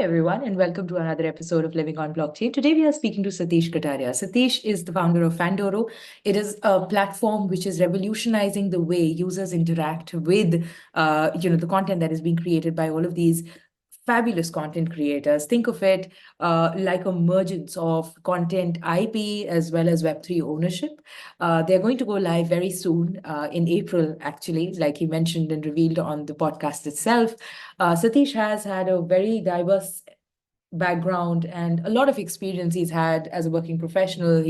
everyone, and welcome to another episode of Living on Blockchain. Today, we are speaking to Satish Kataria. Satish is the founder of Fandoro. It is a platform which is revolutionizing the way users interact with, the content that is being created by all of these fabulous content creators. Think of it like a mergence of content IP as well as Web3 ownership. They're going to go live very soon, in April, actually, like he mentioned and revealed on the podcast itself. Satish has had a very diverse background and a lot of experience he's had as a working professional.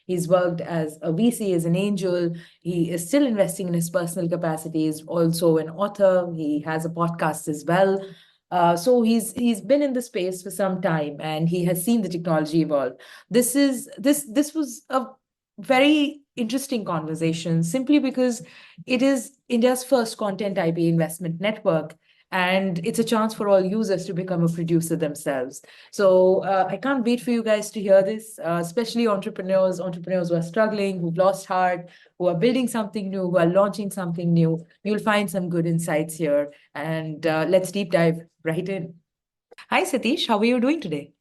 He's worked as a VC, as an angel. He is still investing in his personal capacity. He's also an author. He has a podcast as well. So he's been in the space for some time and he has seen the technology evolve. This was a very interesting conversation simply because it is India's first content IP investment network. And it's a chance for all users to become a producer themselves. So I can't wait for you guys to hear this, especially entrepreneurs who are struggling, who've lost heart, who are building something new, who are launching something new. You'll find some good insights here. And let's deep dive right in. Hi, Satish. How are you doing today?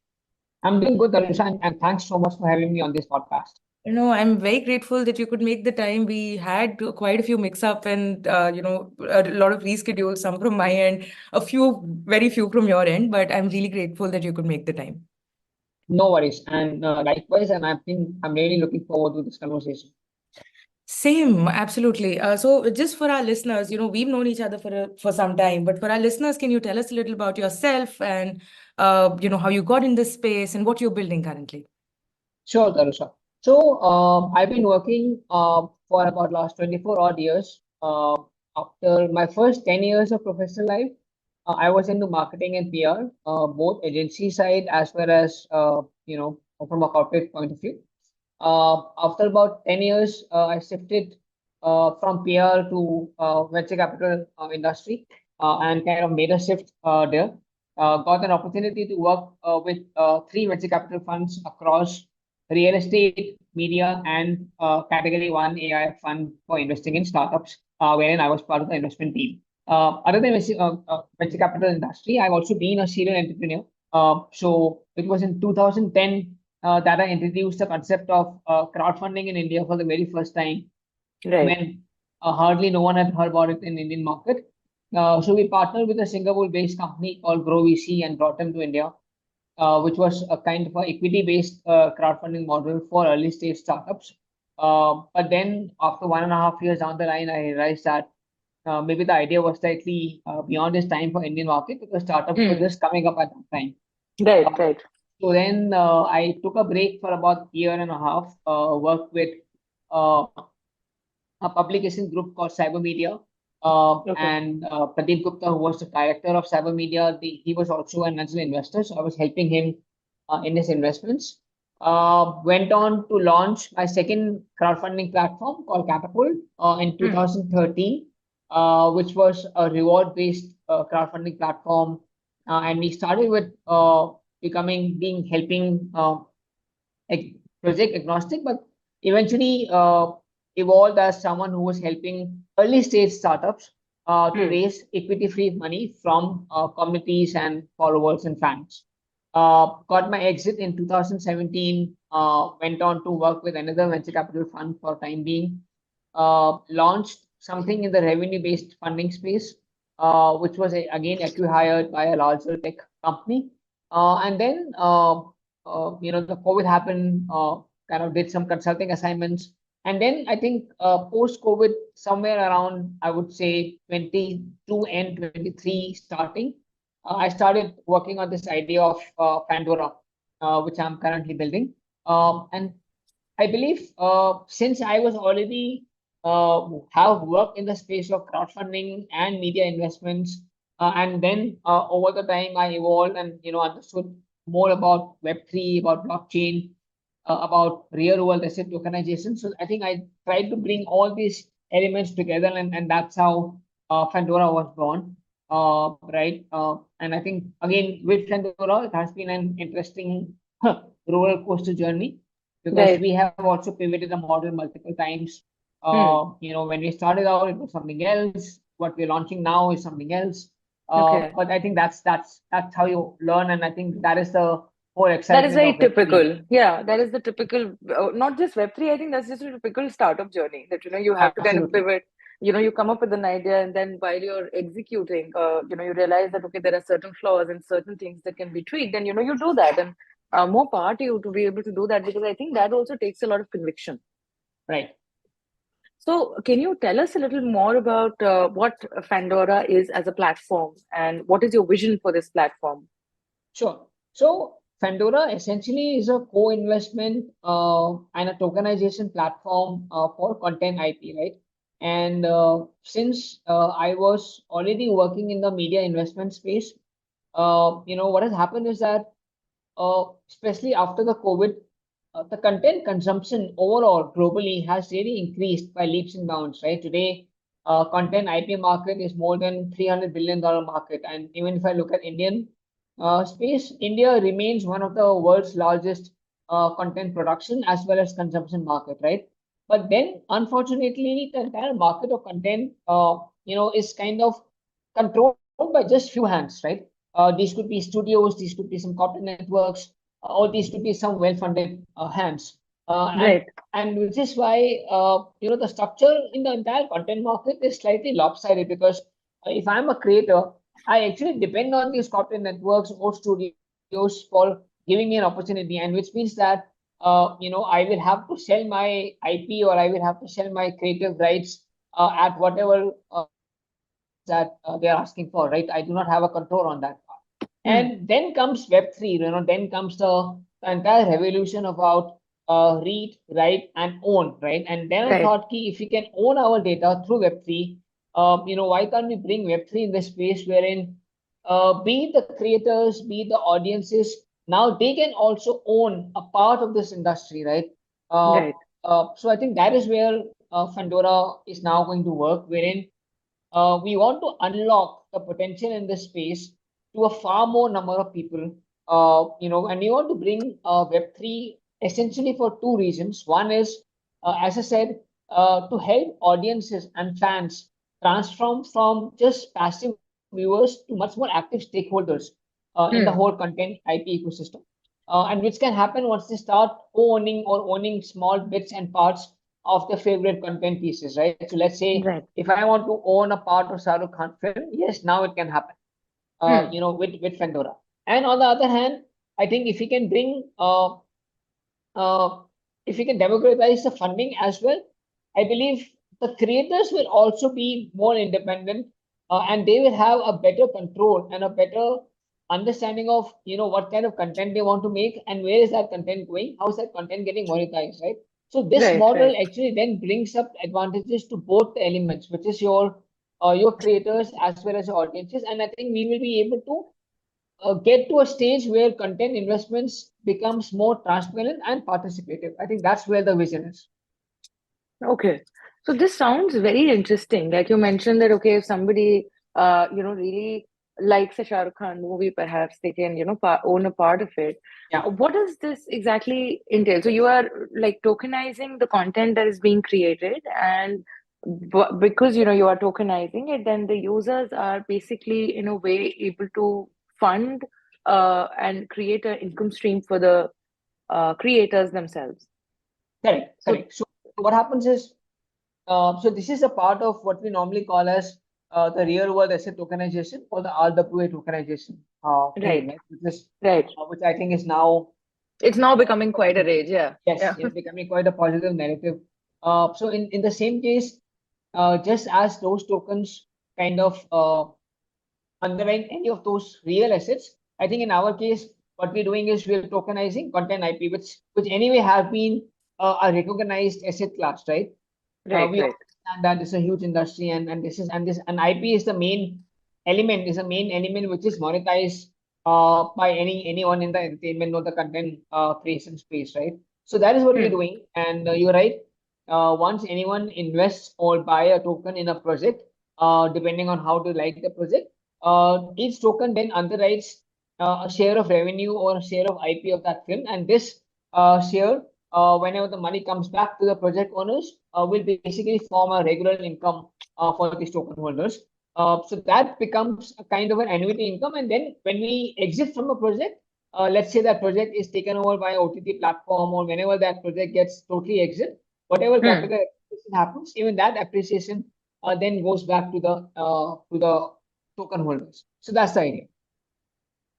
I'm doing good, Alisha, and thanks so much for having me on this podcast. I'm very grateful that you could make the time. We had quite a few mix-up and, a lot of reschedules, some from my end, very few from your end, but I'm really grateful that you could make the time. No worries, and likewise, and I'm really looking forward to this conversation. Same, absolutely. So just for our listeners, we've known each other for some time, but for our listeners, can you tell us a little about yourself and, how you got in this space and what you're building currently? Sure, Alisha. So I've been working for about last 24 odd years. After my first 10 years of professional life, I was into marketing and PR, both agency side as well as from a corporate point of view. After about 10 years, I shifted from PR to venture capital industry and kind of made a shift there. Got an opportunity to work with three venture capital funds across real estate, media, and category one AI fund for investing in startups, wherein I was part of the investment team. Other than venture capital industry, I've also been a serial entrepreneur. So it was in 2010 that I introduced the concept of crowdfunding in India for the very first time, Right. when hardly no one had heard about it in Indian market. So we partnered with a Singapore-based company called Grow VC and brought them to India, which was a kind of a equity-based crowdfunding model for early-stage startups. But then after 1.5 years down the line, I realized that maybe the idea was slightly beyond its time for Indian market because startups were just coming up at that time. Right. So then I took a break for about a year and a half, worked with uh, a publication group called Cyber Media. And Pradeep Gupta, who was the director of Cyber Media, he was also an angel investor. So I was helping him in his investments. Went on to launch my second crowdfunding platform called Catapult in 2013, which was a reward-based crowdfunding platform. And we started with helping project agnostic, but eventually evolved as someone who was helping early stage startups to raise equity free money from communities and followers and fans. Got my exit in 2017, went on to work with another venture capital fund for time being, launched something in the revenue based funding space, which was again acquired by a larger tech company. And then the COVID happened, kind of did some consulting assignments. And then I think post-COVID, somewhere around, I would say 22 and 23 starting, I started working on this idea of Pandora, which I'm currently building. And I believe since I was already have worked in the space of crowdfunding and media investments, and then over the time I evolved and understood more about Web3, about blockchain, about real world asset tokenization. So I think I tried to bring all these elements together, and that's how Pandora was born. Right. And I think again with Pandora, it has been an interesting roller coaster journey because we have also pivoted the model multiple times. When we started out, it was something else. What we're launching now is something else. Okay. But I think that's how you learn, and I think that is the whole That is excitement very of Web3. typical. Yeah, that is the typical, not just Web3, I think that's just a typical startup journey that, you have to kind of Absolutely. pivot. You come up with an idea, and then while you're executing, you realize that, okay, there are certain flaws and certain things that can be tweaked, and, you do that. And more power to you to be able to do that, because I think that also takes a lot of conviction. Right. So, can you tell us a little more about what Fandora is as a platform, and what is your vision for this platform? Sure. So Fandora essentially is a co-investment and a tokenization platform for content IP, right? And since I was already working in the media investment space, what has happened is that especially after the COVID, the content consumption overall globally has really increased by leaps and bounds, right? Today, content IP market is more than $300 billion market, and even if I look at Indian space, India remains one of the world's largest content production as well as consumption market, right? But then, unfortunately, the entire market of content, is kind of controlled by just few hands, right? These could be studios, these could be some corporate networks, or these could be some well-funded hands. Uh, and Right. and which is why the structure in the entire content market is slightly lopsided, because if I'm a creator, I actually depend on these corporate networks or studios for giving me an opportunity, and which means that I will have to sell my IP, or I will have to sell my creative rights at whatever that they are asking for, right? I do not have a control on that. Hmm. And then comes Web3, then comes the entire revolution about read, write, and own, right? And then I Right. thought, if we can own our data through Web3, why can't we bring Web3 in the space wherein be it the creators, be it the audiences, now they can also own a part of this industry, right? Uh, Right. so I think that is where Fandora is now going to work, wherein we want to unlock the potential in this space to a far more number of people. And we want to bring Web3 essentially for two reasons. One is, as I said, to help audiences and fans transform from just passive viewers to much more active stakeholders in the Hmm. whole content IP ecosystem. And which can happen once they start owning or owning small bits and parts of their favorite content pieces, right? So let's say Right. if I want to own a part of Shah Rukh Khan film, yes, now it can happen, Hmm. with Fandora. And on the other hand, I think uh, if we can democratize the funding as well, I believe the creators will also be more independent, and they will have a better control and a better understanding of what kind of content they want to make and where is that content going, how is that content getting monetized, right? So this Right. model Right. actually then brings up advantages to both the elements, which is your creators as well as your audiences, and I think we will be able to get to a stage where content investments becomes more transparent and participative. I think that's where the vision is. Okay. So this sounds very interesting. Like you mentioned that, okay, if somebody, really likes a Shah Rukh Khan movie, perhaps they can, own a part of it. Yeah, What does this exactly entail? So you are like tokenizing the content that is being created, and because, you are tokenizing it, then the users are basically, in a way, able to fund and create an income stream for the creators themselves. correct, So, correct. So what happens is, so this is a part of what we normally call as the real world asset tokenization or the RWA tokenization frame, right. right? Right. Which I think is now It's now quite becoming a quite a positive. rage. Yeah. Yes, Yeah. yes, becoming quite a positive narrative. So in the same case, just as those tokens kind of underlying any of those real assets, I think in our case, what we're doing is we're tokenizing content IP, which anyway have been a recognized asset class, right? Right. We all Right. understand that it's a huge industry, and IP is the main element which is monetized by anyone in the entertainment or the content creation space, right? So that is what we're Hmm. doing, and you're right. Once anyone invests or buy a token in a project, depending on how they like the project, each token then underwrites a share of revenue or a share of IP of that film, and this share, whenever the money comes back to the project owners, will basically form a regular income for these token holders. So that becomes a kind of an annuity income. And then when we exit from a project, let's say that project is taken over by OTT platform, or whenever that project gets totally exit, whatever capital appreciation happens, even that appreciation then goes back to the token holders. So that's the idea.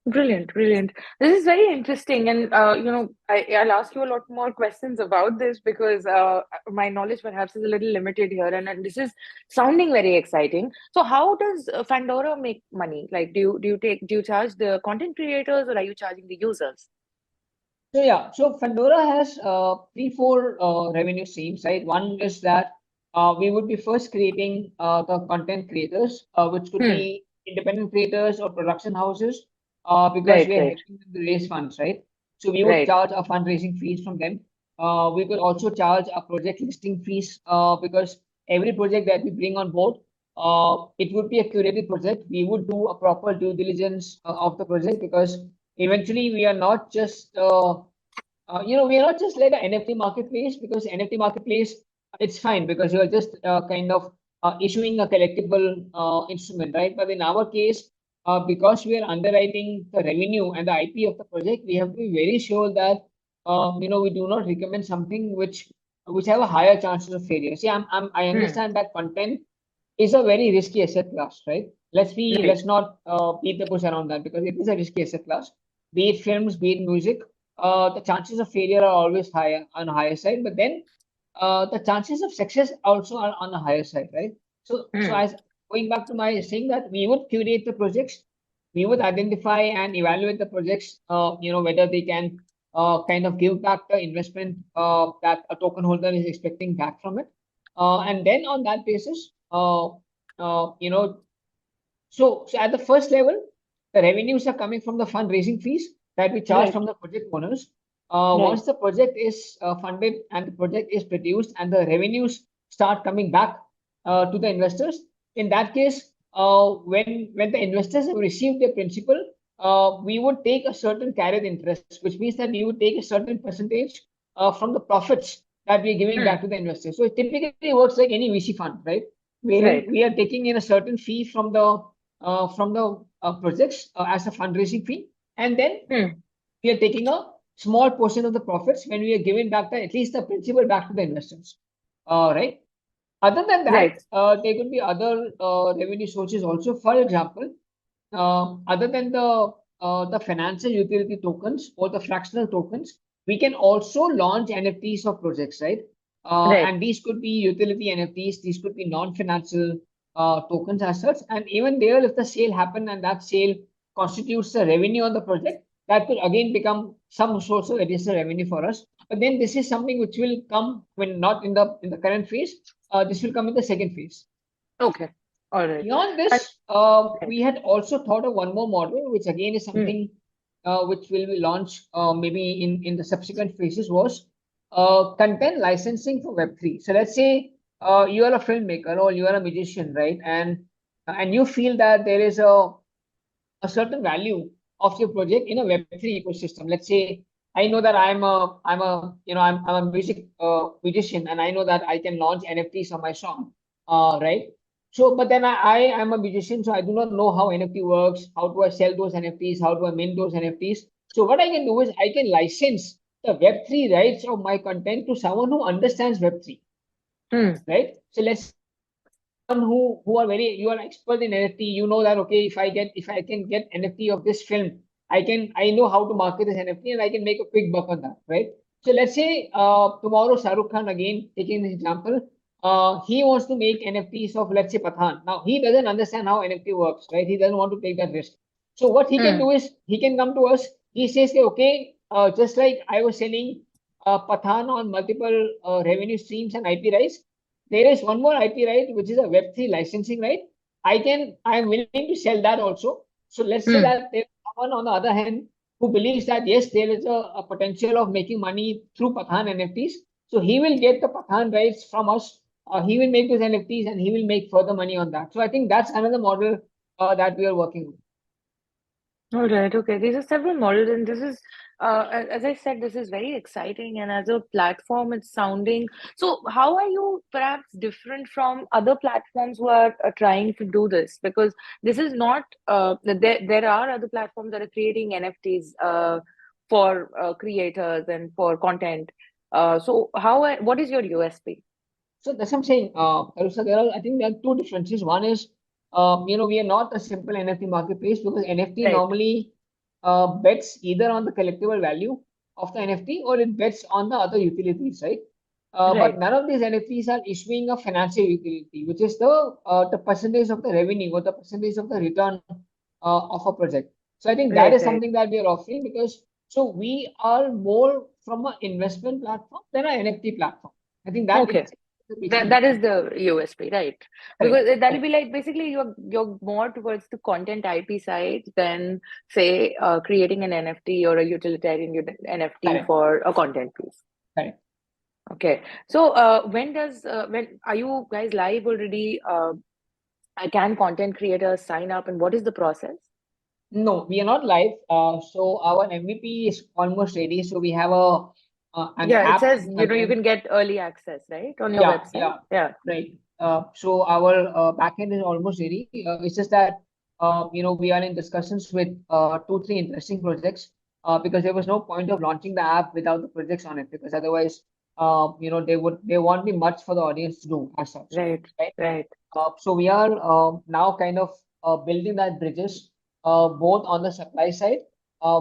Brilliant, brilliant. This is very interesting, and I'll ask you a lot more questions about this because my knowledge perhaps is a little limited here, and this is sounding very exciting. So, how does Fandora make money? Like, do you charge the content creators, or are you charging the users? So yeah, so Fandora has three, four revenue streams, right? One is that we would be first creating the content creators, which could be independent creators or production houses, because we are Right, helping them to raise funds, right? So we would right, charge a fundraising fees from them. We could also charge a project listing fees, because every project that we bring on board, it would be a curated project. We would do a proper due diligence of the project, because eventually we are not just we are not just like an NFT marketplace, because NFT marketplace, it's fine because you are just kind of issuing a collectible instrument, right? But in our case, because we are underwriting the revenue and the IP of the project, we have to be very sure that we do not recommend something which have a higher chances of failure. See, I understand that content is a very risky asset class, right? right. Let's not beat the bush around that, because it is a risky asset class. Be it films, be it music, the chances of failure are always higher on the higher side. But then the chances of success also are on the higher side, right? So as going back to my saying that we would curate the projects, we would identify and evaluate the projects, whether they can kind of give back the investment that a token holder is expecting back from it. And then on that basis, you know, so at the first level, the revenues are coming from the fundraising fees that we charge Right, from the project owners. right. Once the project is funded and the project is produced and the revenues start coming back to the investors, in that case, when the investors have received their principal, we would take a certain carried interest, which means that we would take a certain percentage from the profits that we are giving back to the investors. So it typically works like any VC fund, right? Wherein Right. we are taking in a certain fee from the projects as a fundraising fee, and then we are taking a small portion of the profits when we are giving back at least the principal back to the investors. Right. Other than that, Right. there could be other revenue sources also. For example, other than the financial utility tokens or the fractional tokens, we can also launch NFTs of projects, right? Right. And these could be utility NFTs, these could be non-financial tokens as such. And even there, if the sale happen and that sale constitutes the revenue on the project, that could again become some source of additional revenue for us. But then this is something which will come when not in the current phase. This will come in the second phase. Okay. All right. Beyond And this, we had also thought of one more model, which again is something which will be launched maybe in the subsequent phases, was content licensing for Web3. So let's say you are a filmmaker or you are a musician, right? And you feel that there is a certain value of your project in a Web3 ecosystem. Let's say I know that I'm a music musician, and I know that I can launch NFTs on my song, right? So, but then I am a musician, so I do not know how NFT works. How do I sell those NFTs? How do I mint those NFTs? So what I can do is I can license the Web3 rights of my content to someone who understands Web3, right? So let's who are very, you are expert in NFT, you know that okay, if I can get NFT of this film, I know how to market this NFT and I can make a quick buck on that, right? So let's say tomorrow Shahrukh Khan, again taking this example, he wants to make NFTs of, let's say, Pathan. Now he doesn't understand how NFT works, right? He doesn't want to take that risk. So what he can do is he can come to us. He says, okay, just like I was selling Pathan on multiple revenue streams and IP rights, there is one more IP right, which is a Web3 licensing right. I am willing to sell that also. So let's say that there's someone on the other hand who believes that yes, there is a potential of making money through Pathan NFTs. So he will get the Pathan rights from us. He will make those NFTs and he will make further money on that. So I think that's another model that we are working on. all right, okay. These are several models, and this is as I said, this is very exciting, and as a platform, it's sounding. So, how are you perhaps different from other platforms who are trying to do this? Because this is not. There are other platforms that are creating NFTs for creators and for content. So, what is your USP? So that's what I'm saying. Arusha, I think there are two differences. One is, we are not a simple NFT marketplace because NFT Right. normally bets either on the collectible value of the NFT or it bets on the other utilities, right? But Right. none of these NFTs are issuing a financial utility, which is the percentage of the revenue or the percentage of the return of a project. So I think that Right. is Right. something that we are offering because so we are more from an investment platform than an NFT platform. I think that Okay. it's a basic That is difference. the USP, right? Correct. Because that'll Correct. be like basically you're more towards the content IP side than say creating an NFT or a utilitarian NFT Correct. for a content piece. Correct. Okay. So when are you guys live already? Can content creators sign up, and what is the process? No, we are not live. So our MVP is almost ready. So we have an Yeah, it app says you again. can get early access, right, on your Yeah, website. yeah, Yeah. right. So our backend is almost ready. It's just that we are in discussions with two, three interesting projects because there was no point of launching the app without the projects on it because otherwise, there won't be much for the audience to do as such, Right. right? Right. So we are now kind of building that bridges both on the supply side,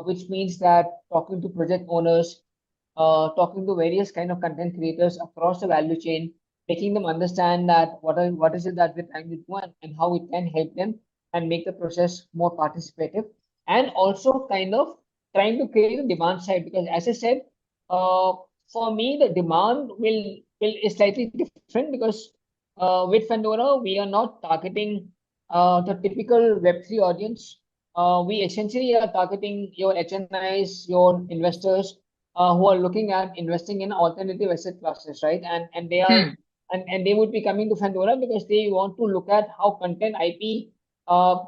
which means that talking to project owners, talking to various kind of content creators across the value chain, making them understand that what is it that we're trying to do and how it can help them and make the process more participative, and also kind of trying to create a demand side because as I said, uh, for me the demand will is slightly different because with Fandora we are not targeting the typical Web3 audience. We essentially are targeting your HNIs, your investors who are looking at investing in alternative asset classes, right? And they are Hmm. and they would be coming to Fandora because they want to look at how content IP,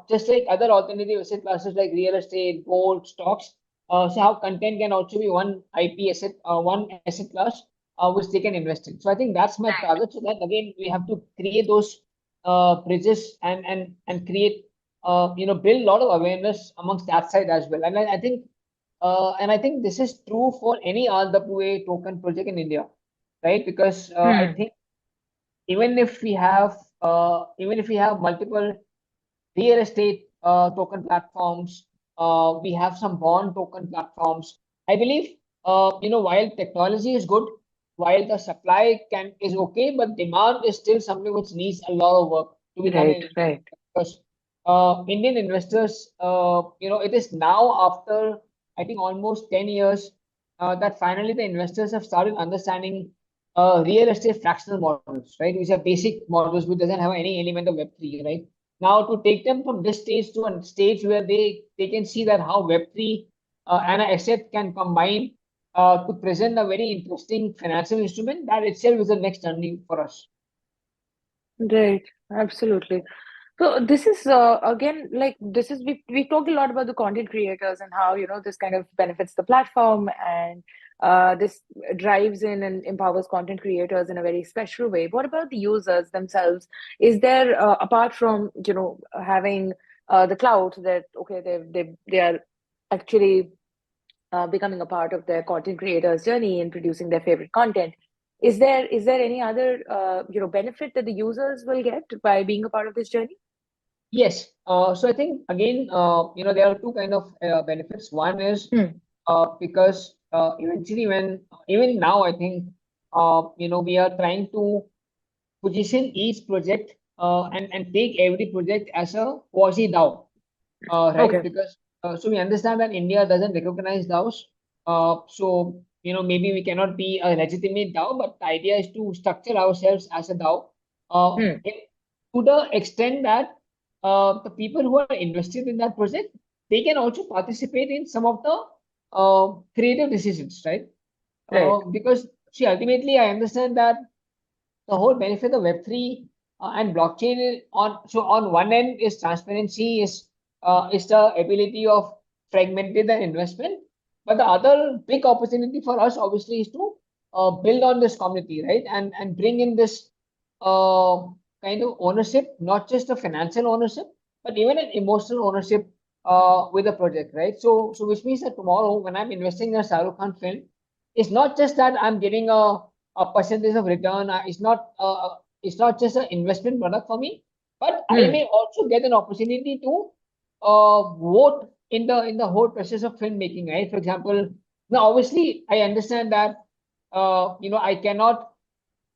just like other alternative asset classes like real estate, gold, stocks. So how content can also be one IP asset, one asset class which they can invest in. So I think that's my target. So that again we have to create those bridges and create build a lot of awareness amongst that side as well. And I think this is true for any RWA token project in India, right? Because I Hmm. think even if we have multiple real estate token platforms, we have some bond token platforms. I believe while technology is good, while the supply can is okay, but demand is still something which needs a lot of work to be done in Right. India Right. because Indian investors, it is now after I think almost 10 years that finally the investors have started understanding real estate fractional models, right? Which are basic models which doesn't have any element of Web3, right? Now to take them from this stage to a stage where they can see that how Web3 and an asset can combine to present a very interesting financial instrument, that itself is the next journey for us. Right. Absolutely. So this is again like this is we talked a lot about the content creators and how this kind of benefits the platform and this drives in and empowers content creators in a very special way. What about the users themselves? Is there apart from having the cloud that okay they are actually becoming a part of their content creators journey and producing their favorite content? Is there any other benefit that the users will get by being a part of this journey? Yes. So I think again, there are two kind of benefits. One is Hmm. because eventually when even now I think we are trying to position each project and take every project as a quasi DAO, right? Okay. Because so we understand that India doesn't recognize DAOs. So maybe we cannot be a legitimate DAO, but the idea is to structure ourselves as a DAO Hmm. to the extent that the people who are invested in that project they can also participate in some of the creative decisions, right? Right. Because see, ultimately, I understand that the whole benefit of Web3 and blockchain on one end is transparency, is the ability of fragmented the investment, But the other big opportunity for us obviously is to build on this community, right? And bring in this uh, kind of ownership, not just a financial ownership, but even an emotional ownership with the project, right? So which means that tomorrow when I'm investing in a Shah Rukh Khan film, it's not just that I'm getting a percentage of return. It's not just an investment product for me, but I may also get an opportunity to vote in the whole process of filmmaking, right? For example, now obviously I understand that I cannot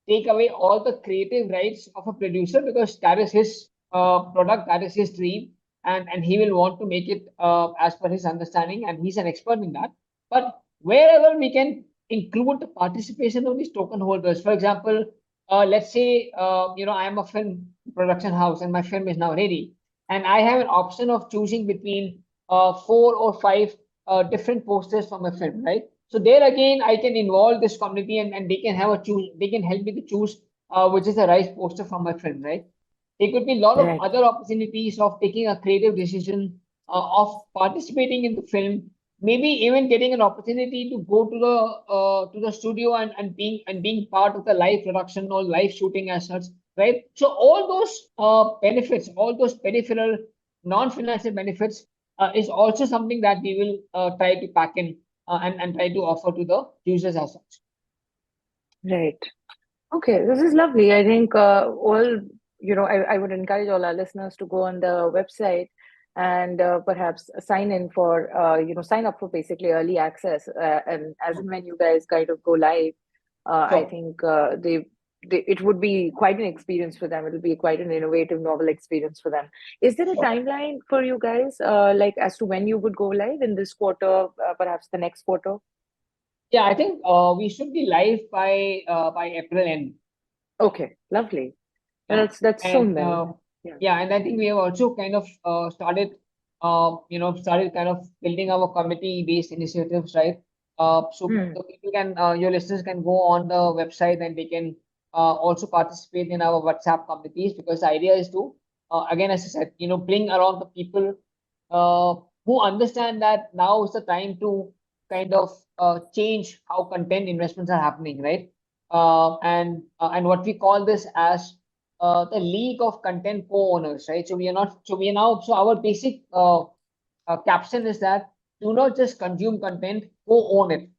take away all the creative rights of a producer because that is his product, that is his dream, and he will want to make it as per his understanding, and he's an expert in that. But wherever we can include the participation of these token holders, for example, let's say I am a film production house and my film is now ready, and I have an option of choosing between 4 or 5 different posters from a film, right? So there again, I can involve this community and they can have a choose. They can help me to choose which is the right poster for my film, right? There could be a lot of Right. other opportunities of taking a creative decision, of participating in the film, maybe even getting an opportunity to go to the studio and being part of the live production or live shooting as such, right? So all those benefits, all those peripheral non-financial benefits is also something that we will try to pack in and try to offer to the users as such. Right. Okay, this is lovely. I think I would encourage all our listeners to go on the website and perhaps sign in for, sign up for basically early access. And as and when you guys kind of go live, I Sure. think it would be quite an experience for them. It will be quite an innovative, novel experience for them. Is there a Sure. timeline for you guys, like as to when you would go live in this quarter, perhaps the next quarter? Yeah, I think we should be live by April end. Okay, lovely. Yeah, That's soon and then. Yeah. yeah, and I think we have also kind of started kind of building our committee-based initiatives, right? So Hmm. the people can, your listeners can go on the website and they can also participate in our WhatsApp committees because the idea is to, again, as I said, bring around the people uh, who understand that now is the time to kind of change how content investments are happening, right? And what we call this as the league of content co-owners, right? So we are not, so we are now, so our basic caption is that do not just consume content, co-own it,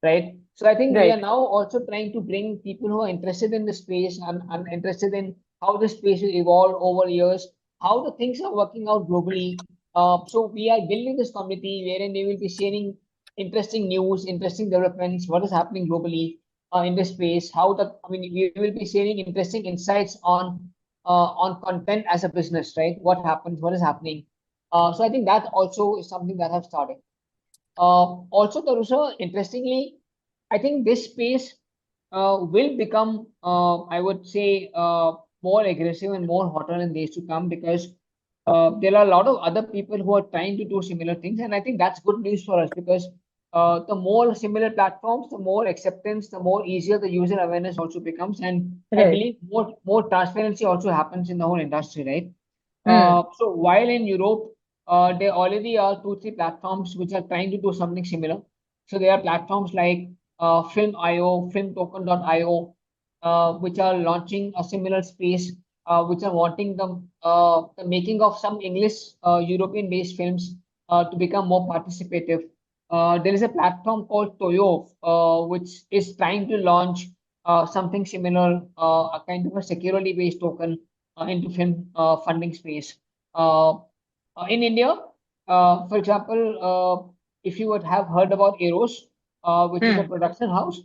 right? So I think we are Right. now also trying to bring people who are interested in the space and interested in how the space will evolve over years, how the things are working out globally. So we are building this community wherein they will be sharing interesting news, interesting developments, what is happening globally in this space, I mean, we will be sharing interesting insights on content as a business, right? What happens, what is happening. So I think that also is something that has started. Also, Tarusha, interestingly, I think this space will become, I would say, more aggressive and more hotter in days to come because there are a lot of other people who are trying to do similar things. And I think that's good news for us because the more similar platforms, the more acceptance, the more easier the user awareness also becomes. And I Right. believe more transparency also happens in the whole industry, right? Hmm. So while in Europe, there already are 2, 3 platforms which are trying to do something similar. So there are platforms like Film.io, filmtoken.io, which are launching a similar space, which are wanting the making of some English European-based films to become more participative. There is a platform called Toyo, which is trying to launch something similar, a kind of a security-based token into film funding space. In India, for example, if you would have heard about Eros, which is a Hmm. production house,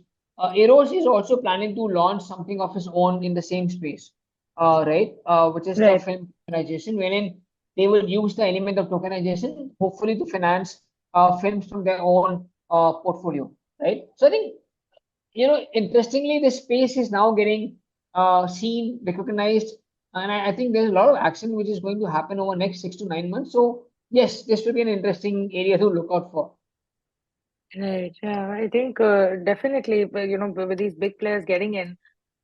Eros is also planning to launch something of its own in the same space, right? Which is the Right. film tokenization, wherein they will use the element of tokenization, hopefully to finance films from their own portfolio, right? So I think interestingly, this space is now getting seen, recognized, and I think there's a lot of action which is going to happen over next 6 to 9 months. So yes, this will be an interesting area to look out for. Right. Yeah. I think definitely, with these big players getting in,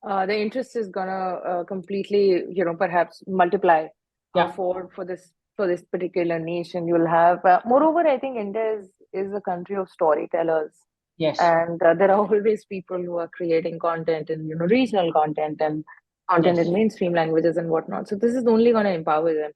the interest is gonna completely, perhaps multiply Yeah, for this particular niche, and you'll have. Moreover, I think India is is a country of storytellers. Yes. And there are always people who are creating content and regional content and content Yes. in mainstream languages and whatnot. So this is only going to empower them.